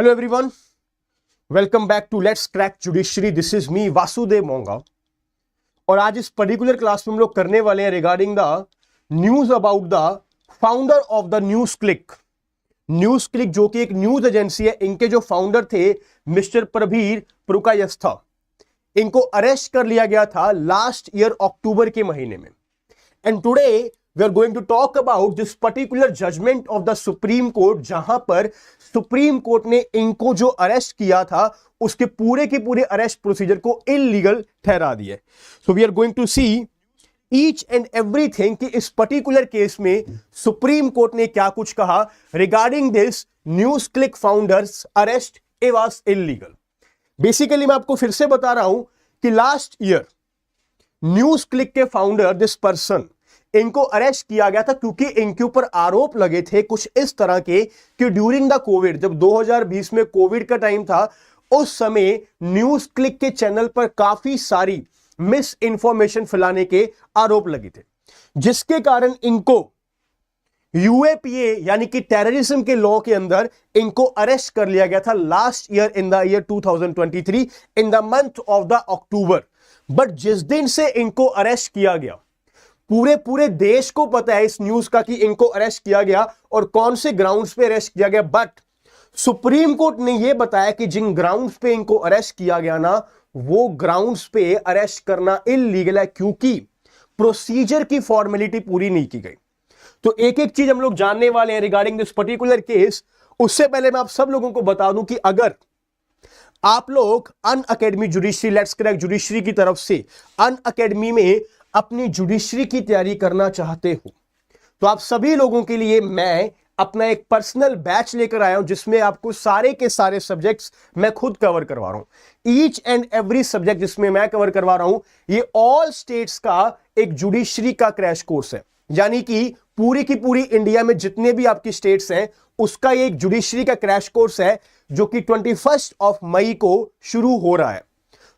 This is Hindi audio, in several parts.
Hello everyone, welcome back to let's crack judiciary. This is me Vasudev Monga और आज इस पर्टिकुलर क्लास में हम लोग करने वाले हैं regarding the news about the founder of the news click. News click जो कि एक न्यूज एजेंसी है, इनके जो फाउंडर थे मिस्टर प्रबीर पुरकायस्था, इनको अरेस्ट कर लिया गया था लास्ट ईयर अक्टूबर के महीने में। And today we are going to talk about this particular judgment of the Supreme Court, जहां पर सुप्रीम कोर्ट ने इनको जो अरेस्ट किया था उसके पूरे के पूरे अरेस्ट प्रोसीजर को इलीगल ठहरा दिया। So we are going to see each and everything कि इस पर्टिकुलर केस में सुप्रीम कोर्ट ने क्या कुछ कहा regarding this NewsClick founders arrest, it was illegal. Basically मैं आपको फिर से बता रहा हूं कि लास्ट ईयर न्यूज क्लिक के फाउंडर दिस पर्सन, इनको अरेस्ट किया गया था क्योंकि इनके ऊपर आरोप लगे थे कुछ इस तरह के कि ड्यूरिंग द कोविड, जब 2020 में कोविड का टाइम था, उस समय न्यूज क्लिक के चैनल पर काफी सारी मिस इंफॉर्मेशन फैलाने के आरोप लगे थे, जिसके कारण इनको यूएपीए यानी कि टेररिज्म के लॉ के अंदर इनको अरेस्ट कर लिया गया था last year in the year 2023 in the month of the October. But जिस दिन से इनको अरेस्ट किया गया, पूरे देश को पता है इस न्यूज का कि इनको अरेस्ट किया गया और कौन से ग्राउंड्स पे अरेस्ट किया गया। बट सुप्रीम कोर्ट ने यह बताया कि जिन ग्राउंड्स पे इनको अरेस्ट किया गया ना, वो ग्राउंड्स पे अरेस्ट करना इलीगल है क्योंकि प्रोसीजर की फॉर्मेलिटी पूरी नहीं की गई। तो एक एक चीज हम लोग जानने वाले हैं रिगार्डिंग दिस पर्टिकुलर केस। उससे पहले मैं आप सब लोगों को बता दूं कि अगर आप लोग Unacademy judiciary, let's crack judiciary की तरफ से अनअकैडमी में अपनी जुडिशरी की तैयारी करना चाहते हो, तो आप सभी लोगों के लिए मैं अपना एक पर्सनल बैच लेकर आया हूं जिसमें आपको सारे के सारे सब्जेक्ट्स मैं खुद कवर करवा रहा हूं। ईच एंड एवरी सब्जेक्ट जिसमें मैं कवर करवा रहा हूं, ये ऑल स्टेट्स का एक जुडिशरी का क्रैश कोर्स है, यानी कि पूरी की पूरी इंडिया में जितने भी आपकी स्टेट्स हैं उसका ये एक जुडिशरी का क्रैश कोर्स है जो कि 21 ऑफ मई को शुरू हो रहा है।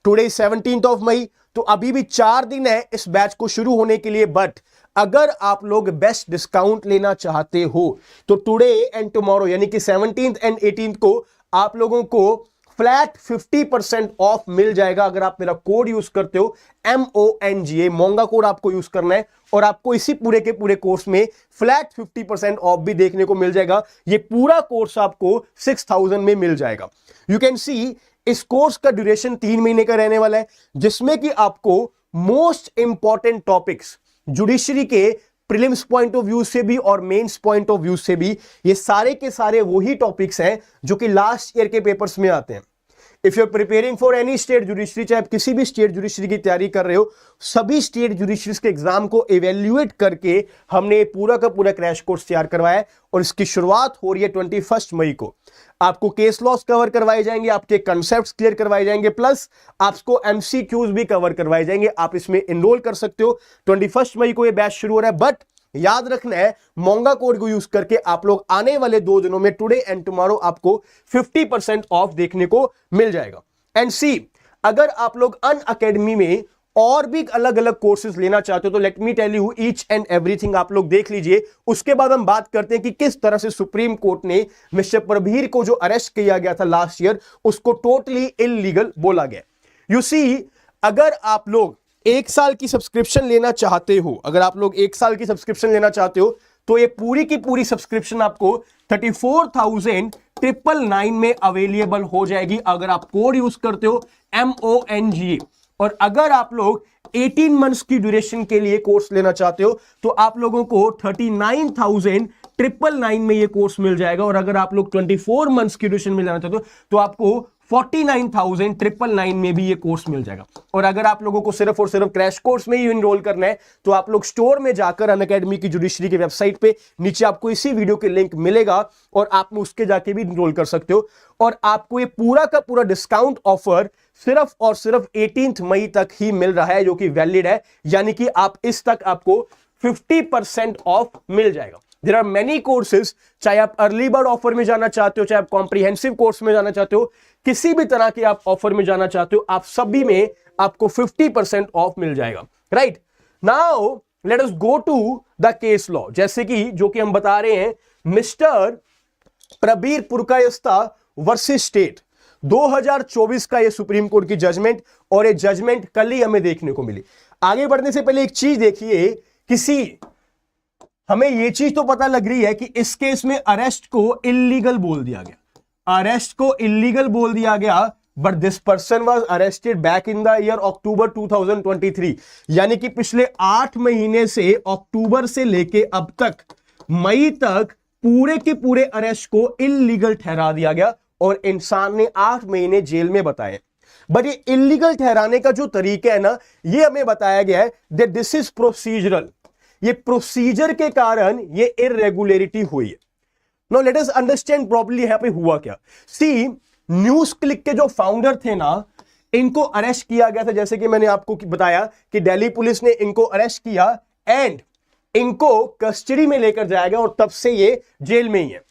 टुडे 17th ऑफ मई, तो अभी भी 4 दिन है इस बैच को शुरू होने के लिए। बट अगर आप लोग बेस्ट डिस्काउंट लेना चाहते हो तो टुडे एंड टुमारो यानी कि 17th एंड 18th को आप लोगों को फ्लैट 50% ऑफ मिल जाएगा अगर आप मेरा कोड यूज करते हो MONGA, मोंगा कोड आपको यूज करना है और आपको इसी पूरे के पूरे कोर्स में फ्लैट 50% ऑफ भी देखने को मिल जाएगा। ये पूरा कोर्स आपको 6000 में मिल जाएगा। यू कैन सी इस कोर्स का ड्यूरेशन 3 महीने का रहने वाला है, जिसमें कि आपको मोस्ट इंपॉर्टेंट टॉपिक्स जुडिशरी के प्रीलिम्स पॉइंट ऑफ व्यू से भी और मेंस पॉइंट ऑफ व्यू से भी, ये सारे के सारे वही टॉपिक्स हैं जो कि लास्ट ईयर के पेपर्स में आते हैं। If you are preparing for any state judiciary, चाहे आप किसी भी स्टेट जुडिशरी की तैयारी कर रहे हो, सभी स्टेट जुडिशरीज के एग्जाम को इवेल्युएट करके हमने पूरा का पूरा क्रैश कोर्स तैयार करवाया है और इसकी शुरुआत हो रही है 21 मई को। आपको केस लॉस कवर करवाए जाएंगे, आपके कंसेप्ट्स क्लियर करवाए जाएंगे, प्लस आपको एमसीक्यूज भी कवर करवाए जाएंगे। आप इसमें एनरोल कर सकते हो। 21 मई को यह बैच शुरू हो रहा है। बट याद रखना है, मोंगा कोड को यूज करके आप लोग आने वाले 2 दिनों में टुडे एंड टुमारो आपको 50% ऑफ देखने को मिल जाएगा। एंड सी, अगर आप लोग अनअकैडमी में और भी अलग अलग कोर्सेज लेना चाहते हो तो let me tell you each and everything आप लोग देख लीजिए। उसके बाद हम बात करते हैं कि किस तरह से सुप्रीम कोर्ट ने मिस्टर प्रबीर को जो अरेस्ट किया गया था लास्ट ईयर, उसको टोटली इलीगल बोला गया। यू सी, अगर आप लोग 1 साल की सब्सक्रिप्शन लेना चाहते हो, अगर आप लोग 1 साल की सब्सक्रिप्शन लेना चाहते हो तो ये पूरी की पूरी सब्सक्रिप्शन आपको 34,999 में अवेलेबल हो जाएगी अगर आप कोड यूज करते हो MONGA। और अगर आप लोग 18 मंथ्स की ड्यूरेशन के लिए कोर्स लेना चाहते हो तो आप लोगों को 39,999 में ये कोर्स मिल जाएगा। और अगर आप लोग 24 मंथ्स की ड्यूरेशन में लेना चाहते हो तो आपको 49,999 में भी ये कोर्स मिल जाएगा। और अगर आप लोगों को सिर्फ और सिर्फ क्रैश कोर्स में ही इनरोल करना है तो आप लोग स्टोर में जाकर अनअकैडमी की जुडिशरी की वेबसाइट पे नीचे आपको इसी वीडियो के लिंक मिलेगा और आप उसके जाके भी इनरोल कर सकते हो। और आपको ये पूरा का पूरा डिस्काउंट ऑफर सिर्फ और सिर्फ 18 मई तक ही मिल रहा है, जो कि वैलिड है, यानी कि आप इस तक आपको 50% ऑफ मिल जाएगा। देयर आर मेनी कोर्सेज, चाहे आप अर्ली बर्ड ऑफर में जाना चाहते हो, चाहे आप कॉम्प्रिहेंसिव कोर्स में जाना चाहते हो, किसी भी तरह के आप ऑफर में जाना चाहते हो, आप सभी में आपको 50% ऑफ मिल जाएगा। Right now let us go to the case law. जैसे कि जो कि हम बता रहे हैं, mister Prabir Purkayastha versus state 2024 का ये सुप्रीम कोर्ट की जजमेंट, और ये जजमेंट कल ही हमें देखने को मिली। आगे बढ़ने से पहले एक चीज देखिए, हमें ये चीज तो पता लग रही है कि इस केस में अरेस्ट को इल्लीगल बोल दिया गया, अरेस्ट को इल्लीगल बोल दिया गया, but this person was arrested back in the year October 2023, यानी कि पिछले 8 महीने से, अक्टूबर से लेके अब तक मई तक पूरे के पूरे अरेस्ट को इल्लीगल ठहरा दिया गया और इंसान ने 8 महीने जेल में बताए। बट ये इल्लीगल ठहराने का जो तरीका है ना, ये हमें बताया गया है दैट दिस इज प्रोसीजरल, ये प्रोसीजर के कारण ये इरेगुलरिटी हुई है। Now let us understand properly यहां पे हुआ क्या। सी, न्यूज क्लिक के जो फाउंडर थे ना, इनको अरेस्ट किया गया था, जैसे कि मैंने आपको बताया कि दिल्ली पुलिस ने इनको अरेस्ट किया एंड इनको कस्टडी में लेकर जाया गया और तब से ये जेल में ही है।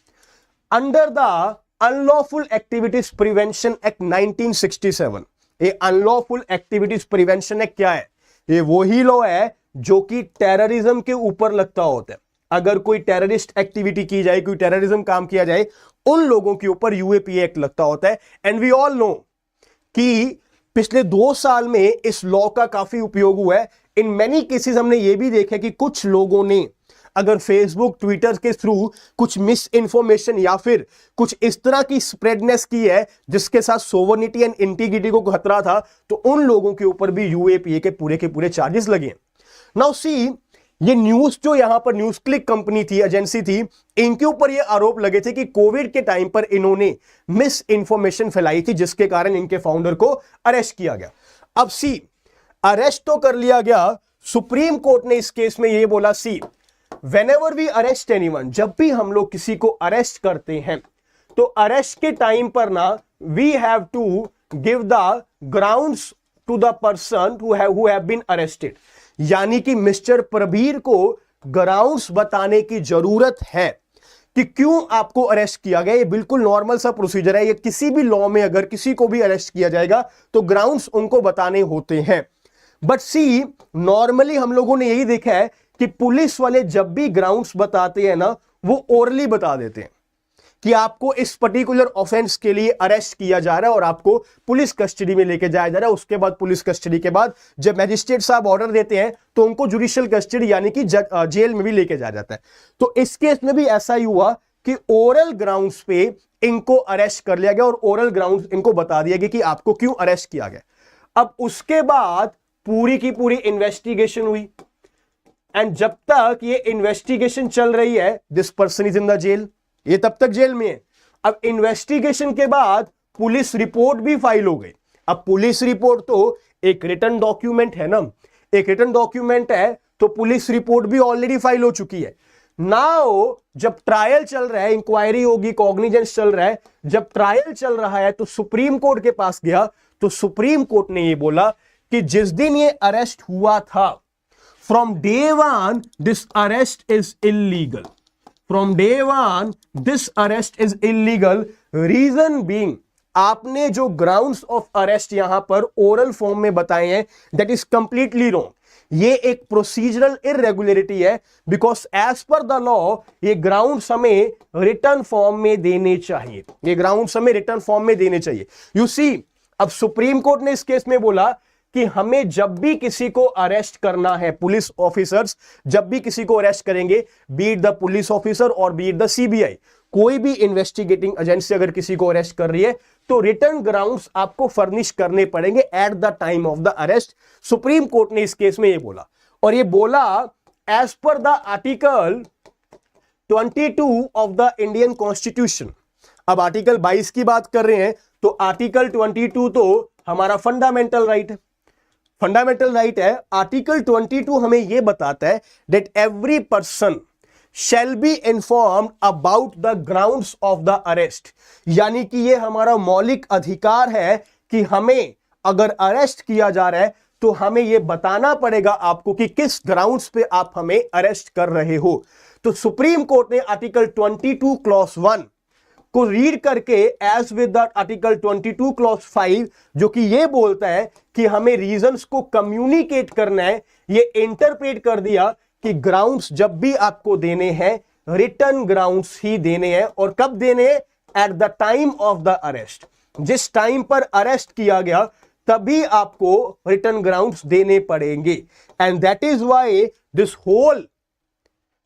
Under the unlawful activities prevention act 1967, ये अनलॉफुल एक्टिविटीज प्रिवेंशन एक्ट क्या है? ये वही लॉ है जो कि टेररिज्म के ऊपर लगता होता है। अगर कोई टेररिस्ट एक्टिविटी की जाए, कोई टेररिज्म काम किया जाए, उन लोगों के ऊपर यूएपीए एक्ट लगता होता है। एंड वी ऑल नो कि पिछले 2 साल में इस लॉ का काफी उपयोग हुआ है। इन मेनी केसेस हमने ये भी देखा कि कुछ लोगों ने अगर फेसबुक, ट्विटर के थ्रू कुछ मिस इंफॉर्मेशन या फिर कुछ इस तरह की स्प्रेडनेस की है जिसके साथ सोवर्निटी एंड इंटीग्रिटी को खतरा था, तो उन लोगों के ऊपर भी यूएपीए के पूरे चार्जेस लगे। नाउ सी, ये न्यूज जो यहां पर न्यूज क्लिक कंपनी थी, एजेंसी थी, इनके ऊपर ये आरोप लगे थे कि कोविड के टाइम पर इन्होंने मिस इंफॉर्मेशन फैलाई थी जिसके कारण इनके फाउंडर को अरेस्ट किया गया। अब सी, अरेस्ट तो कर लिया गया, सुप्रीम कोर्ट ने इस केस में ये बोला, see whenever we arrest anyone, जब भी हम लोग किसी को अरेस्ट करते हैं तो अरेस्ट के टाइम पर ना we have to give the grounds to the person who have been arrested, यानी कि मिस्टर प्रबीर को ग्राउंड्स बताने की जरूरत है कि क्यों आपको अरेस्ट किया गया। ये बिल्कुल नॉर्मल सा प्रोसीजर है, ये किसी भी लॉ में अगर किसी को भी अरेस्ट किया जाएगा तो ग्राउंड्स उनको बताने होते हैं। बट सी, नॉर्मली हम लोगों ने यही देखा है कि पुलिस वाले जब भी ग्राउंड्स बताते हैं ना, वो ओरली बता देते हैं कि आपको इस पर्टिकुलर ऑफेंस के लिए अरेस्ट किया जा रहा है और आपको पुलिस कस्टडी में लेके जाया जा रहा है। उसके बाद पुलिस कस्टडी के बाद जब मैजिस्ट्रेट साहब ऑर्डर देते हैं तो उनको जुडिशियल कस्टडी यानी कि जेल में भी लेके जाया जाता है। तो इस केस में भी ऐसा ही हुआ कि ओरल ग्राउंड्स पे इनको अरेस्ट कर लिया गया और ओरल ग्राउंड्स इनको बता दिया गया कि आपको क्यों अरेस्ट किया गया। अब उसके बाद पूरी की पूरी इन्वेस्टिगेशन हुई एंड जब तक ये इन्वेस्टिगेशन चल रही है, this person is in the jail, ये तब तक जेल में है। अब इन्वेस्टिगेशन के बाद पुलिस रिपोर्ट भी फाइल हो गई। अब पुलिस रिपोर्ट तो एक रिटन डॉक्यूमेंट है ना, एक रिटन डॉक्यूमेंट है तो पुलिस रिपोर्ट भी ऑलरेडी फाइल हो चुकी है। नाउ जब ट्रायल चल रहा है, इंक्वायरी होगी, कॉग्निजेंस चल रहा है, जब ट्रायल चल रहा है तो सुप्रीम कोर्ट के पास गया तो सुप्रीम कोर्ट ने ये बोला कि जिस दिन ये अरेस्ट हुआ था, from day one this arrest is illegal, from day one this arrest is illegal, reason being आपने जो ग्राउंड्स ऑफ अरेस्ट यहां पर ओरल फॉर्म में बताए हैं दैट इज कंप्लीटली रॉन्ग। ये एक प्रोसीजरल इरेगुलरिटी है because as per the law ये ग्राउंड्स हमें रिटर्न फॉर्म में देने चाहिए, ये ग्राउंड्स हमें रिटर्न फॉर्म में देने चाहिए। यू सी, अब सुप्रीम कोर्ट ने इस केस में बोला कि हमें जब भी किसी को अरेस्ट करना है, पुलिस ऑफिसर्स जब भी किसी को अरेस्ट करेंगे, B it the police officer और बी इट द सीबीआई, कोई भी इन्वेस्टिगेटिंग एजेंसी अगर किसी को अरेस्ट कर रही है तो रिटर्न ग्राउंड्स आपको फर्निश करने पड़ेंगे eight the time of the arrest. Supreme Court ने इस केस में ये बोला और ये बोला as per the article 22 of the Indian constitution. अब आर्टिकल 22 की बात कर रहे हैं तो आर्टिकल 22 तो हमारा फंडामेंटल राइट है, फंडामेंटल राइट है। आर्टिकल 22 हमें यह बताता है that every person shall be informed about the grounds of the arrest, यानी कि यह हमारा मौलिक अधिकार है कि हमें अगर अरेस्ट किया जा रहा है तो हमें यह बताना पड़ेगा आपको कि किस ग्राउंड्स पे आप हमें अरेस्ट कर रहे हो। तो सुप्रीम कोर्ट ने आर्टिकल 22 क्लॉज 1 को रीड करके as with the article 22 clause 5 जो कि यह बोलता है कि हमें रीजंस को कम्युनिकेट करना है, ये इंटरप्रेट कर दिया कि ग्राउंड्स जब भी आपको देने हैं रिटर्न ग्राउंड्स ही देने हैं और कब देने हैं, at the time of the arrest, जिस टाइम पर अरेस्ट किया गया तभी आपको रिटर्न ग्राउंड्स देने पड़ेंगे। And that is why this whole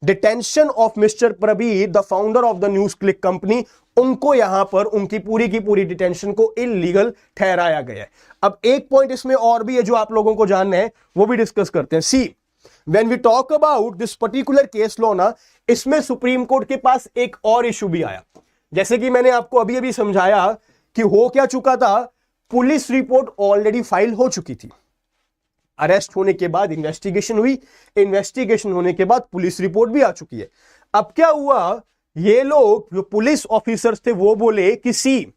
detention of mister Prabir, the founder of the news click company, उनको यहां पर उनकी पूरी की पूरी डिटेंशन को इलीगल ठहराया गया है। अब एक पॉइंट इसमें और भी है जो आप लोगों को जानना है, वो भी डिस्कस करते हैं। See, when we talk about this particular case law ना, इसमें सुप्रीम कोर्ट के पास एक और इशू भी आया। जैसे कि मैंने आपको अभी अभी समझाया कि हो क्या चुका था, पुलिस रिपोर्ट ऑलरेडी फाइल हो चुकी थी, अरेस्ट होने के बाद इन्वेस्टिगेशन हुई, इन्वेस्टिगेशन होने के बाद पुलिस रिपोर्ट भी आ चुकी है। अब क्या हुआ, ये लोग जो पुलिस ऑफिसर्स थे वो बोले कि सी,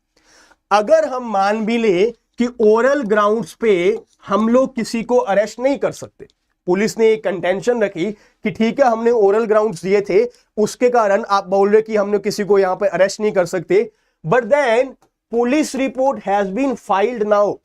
अगर हम मान भी ले कि ओरल ग्राउंड्स पे हम लोग किसी को अरेस्ट नहीं कर सकते, पुलिस ने एक कंटेंशन रखी कि ठीक है हमने ओरल ग्राउंड्स दिए थे, उसके कारण आप बोल रहे कि हमने किसी को यहां पे अरेस्ट नहीं कर सकते, but then police report has been filed now,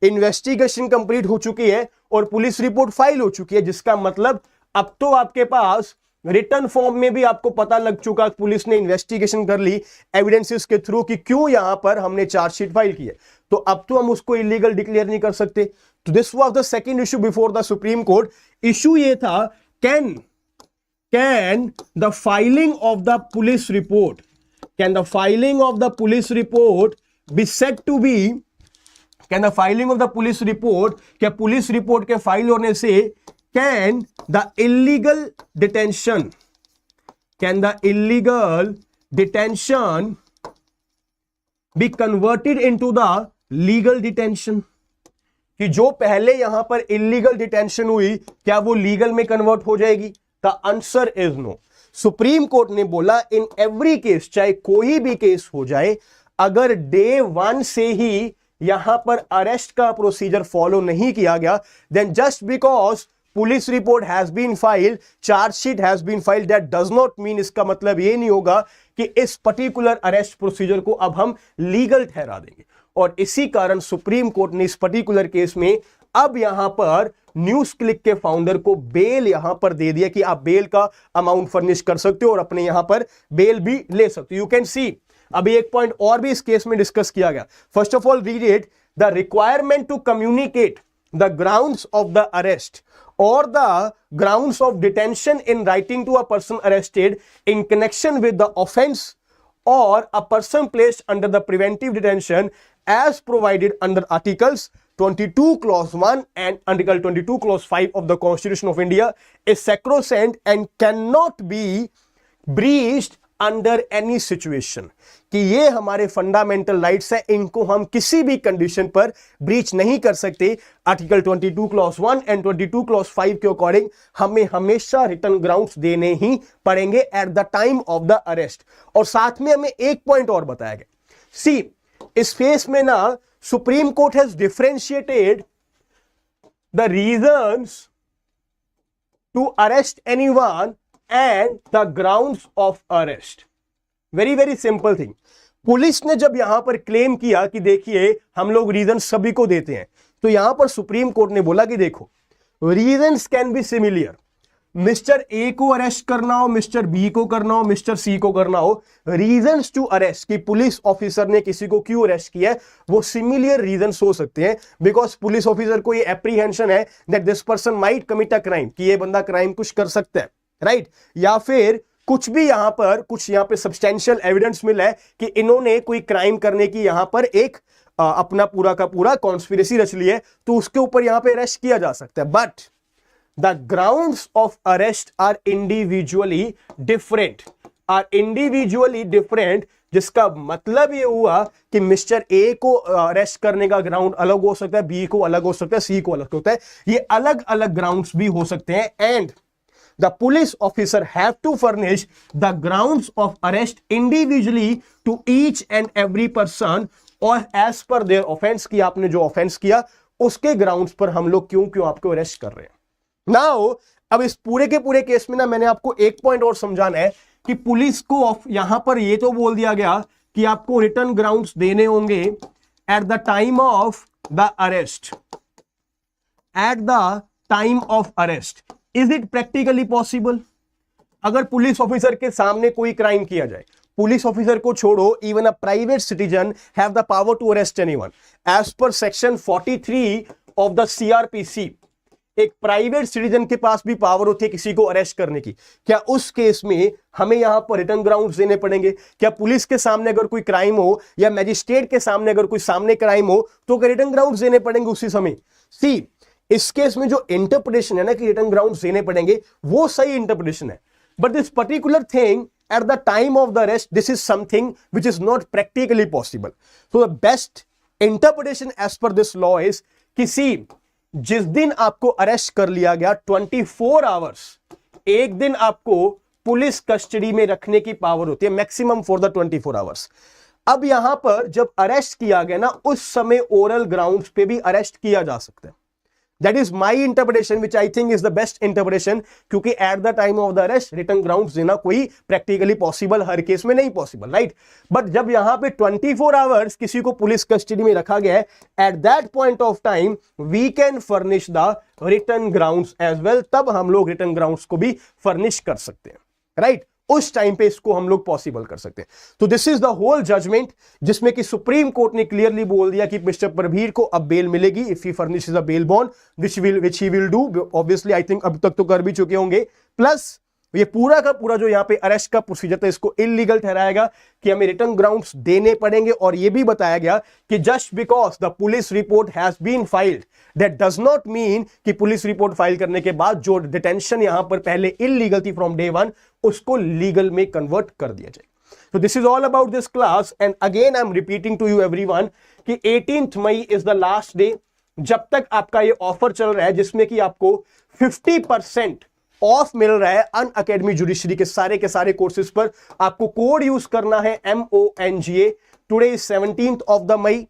investigation complete हो चुकी है और पुलिस रिपोर्ट फाइल हो चुकी है, जिसका मतलब अब तो आपके पास रिटर्न फॉर्म में भी आपको पता लग चुका, पुलिस ने इन्वेस्टिगेशन कर ली एविडेंसेस के थ्रू कि क्यों यहां पर हमने चार्जशीट फाइल की है, तो अब तो हम उसको इलीगल डिक्लेयर नहीं कर सकते। तो this was the second issue before the Supreme Court. Issue ये था, can the filing of the police report, can the filing of the police report be said to be, can the filing of the police report, क्या पुलिस रिपोर्ट के फाइल होने से can the illegal detention, can the illegal detention be converted into the legal detention, कि जो पहले यहां पर इलीगल डिटेंशन हुई क्या वो लीगल में कन्वर्ट हो जाएगी? The answer is no. Supreme Court ने बोला इन एवरी केस, चाहे कोई भी केस हो जाए, अगर डे 1 से ही यहां पर अरेस्ट का प्रोसीजर फॉलो नहीं किया गया, then just because police report has been filed, chargesheet has been filed, that does not mean, इसका मतलब ये नहीं होगा कि इस पर्टिकुलर अरेस्ट प्रोसीजर को अब हम लीगल ठहरा देंगे। और इसी कारण सुप्रीम कोर्ट ने इस पर्टिकुलर केस में अब यहां पर न्यूज क्लिक के फाउंडर को बेल यहां पर दे दिया कि आप बेल का अमाउंट फर्निश कर सकते हो और अपने यहां पर बेल भी ले सकते हो। यू कैन सी, अभी एक पॉइंट और भी इस केस में डिस्कस किया गया। First of all read it, the requirement to communicate the grounds of the arrest or the grounds of detention in writing to a person arrested in connection with the offense or a person placed under the preventive detention as provided under Articles 22 clause 1 and Article 22 clause 5 of the Constitution of India is sacrosanct and cannot be breached under any situation, कि ये हमारे फंडामेंटल राइट्स है, इनको हम किसी भी कंडीशन पर ब्रीच नहीं कर सकते। आर्टिकल 22 क्लॉज 1 एंड 22 क्लॉज 5 के अकॉर्डिंग हमें हमेशा रिटर्न ग्राउंड्स देने ही पड़ेंगे eight the time of the arrest. और साथ में हमें एक पॉइंट और बताया गया, सी इस फेस में ना Supreme Court has differentiated the reasons to arrest anyone and the grounds of arrest. very very simple thing, police ने जब यहां पर क्लेम किया कि देखिए हम लोग रीजन सभी को देते हैं, तो यहां पर सुप्रीम कोर्ट ने बोला कि देखो reasons can be similar, mister A को अरेस्ट करना हो, मिस्टर बी को करना हो, मिस्टर सी को करना हो, रीजंस टू अरेस्ट कि पुलिस ऑफिसर ने किसी को क्यों अरेस्ट किया है, वो सिमिलर रीजंस हो सकते हैं, बिकॉज पुलिस ऑफिसर को ये एप्रीहेंशन है that this person might commit a crime, कि ये बंदा क्राइम कुछ कर सकता है, राइट या फिर कुछ भी यहां पे सब्सटेंशियल एविडेंस मिला है कि इन्होंने कोई क्राइम करने की यहां पर एक अपना पूरा का पूरा कॉन्स्पिरेसी रच ली है, तो उसके ऊपर यहां पे अरेस्ट किया जा सकता है। But the grounds of arrest are individually different, जिसका मतलब ये हुआ कि मिस्टर ए को अरेस्ट करने का ग्राउंड अलग हो सकता है, बी को अलग हो सकता है, सी को अलग होता है, ये अलग अलग ग्राउंड्स भी हो सकते हैं। And the police officer have to furnish the grounds of arrest individually to each and every person और as per their offense, कि आपने जो offense किया उसके grounds पर हम लोग क्यों आपको arrest कर रहे हैं। Now अब इस पूरे के पूरे केस में ना मैंने आपको एक पॉइंट और समझाना है कि पुलिस को यहां पर ये तो बोल दिया गया कि आपको रिटर्न ग्राउंड्स देने होंगे eight the time of the arrest, eight the time of arrest. Is it practically possible? अगर पुलिस ऑफिसर के सामने कोई क्राइम किया जाए, पुलिस ऑफिसर को छोड़ो, even a private citizen have the power to arrest anyone as per section 43 of the CrPC. एक प्राइवेट सिटीजन के पास भी पावर होती है किसी को अरेस्ट करने की। क्या उस केस में हमें यहां पर रिटर्न ग्राउंड्स देने पड़ेंगे? क्या पुलिस के सामने अगर कोई क्राइम हो या मैजिस्ट्रेट के सामने अगर कोई सामने क्राइम हो तो रिटर्न ग्राउंड्स देने पड़ेंगे उसी समय? सी, इस केस में जो इंटरप्रिटेशन है ना कि रिटर्न ग्राउंड्स देने पड़ेंगे, वो सही इंटरप्रिटेशन है। But this particular thing at the time of the arrest, this is something which is not practically possible. So the best interpretation as per this law is किसी जिस दिन आपको अरेस्ट कर लिया गया 24 आवर्स, एक दिन आपको पुलिस कस्टडी में रखने की पावर होती है, मैक्सिमम फॉर द 24 आवर्स। अब यहां पर जब अरेस्ट किया गया ना, उस समय ओरल ग्राउंड्स पे भी अरेस्ट किया जा सकता है। That is my interpretation, which I think is the best interpretation, क्योंकि at the time of the arrest return grounds देना कोई प्रैक्टिकली पॉसिबल हर केस में नहीं पॉसिबल, राइट? बट जब यहां पे 24 आवर्स किसी को पुलिस कस्टडी में रखा गया है, at that point of time we can furnish the return grounds as well। तब हम लोग रिटर्न ग्राउंड्स को भी फर्निश कर सकते हैं, राइट? उस टाइम पे इसको हम लोग पॉसिबल कर सकते हैं। तो this is the whole judgment, जिसमें कि सुप्रीम कोर्ट ने क्लियरली बोल दिया कि मिस्टर प्रभीर को अब बेल मिलेगी if he furnishes a bail bond, which he will do. Obviously I think अब तक तो कर भी चुके होंगे। प्लस ये पूरा का पूरा जो यहां पे अरेस्ट का प्रोसीजर था, इसको इलीगल ठहराएगा कि हमें रिटर्न ग्राउंड्स देने पड़ेंगे। और ये भी बताया गया कि just because the police report has been filed, that does not mean कि पुलिस रिपोर्ट फाइल करने के बाद जो डिटेंशन यहां पर पहले इलीगल थी फ्रॉम डे वन, उसको लीगल में कन्वर्ट कर दिया जाए। So this is all about this class, and again I'm repeating to you everyone कि 18th May is the last day जब तक आपका ये ऑफर चल रहा है, जिसमें कि आपको 50% ऑफ मिल रहा है अन अकेडमी जुडिशरी के सारे कोर्सेज पर। आपको कोड यूज करना है MONGA। Today is 17th of the May.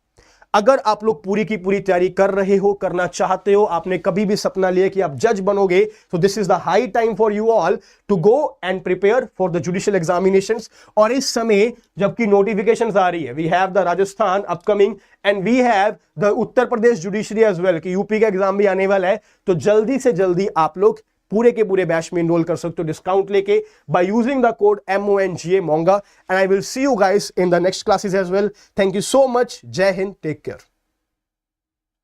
अगर आप लोग पूरी की पूरी तैयारी कर रहे हो, करना चाहते हो, आपने कभी भी सपना लिया कि आप जज बनोगे, तो this is the high time for you all to go and prepare for the judicial examinations. और इस समय जबकि नोटिफिकेशंस आ रही है, we have the Rajasthan upcoming and we have the Uttar Pradesh judiciary as well, कि यूपी का एग्जाम भी आने वाला है। तो जल्दी से जल्दी आप लोग पूरे के पूरे बैच में इनरोल कर सकते हो डिस्काउंट लेके by using the code MONGA MONGA। And I will see you guys in the next classes as well. Thank you so much. जय हिंद, टेक केयर।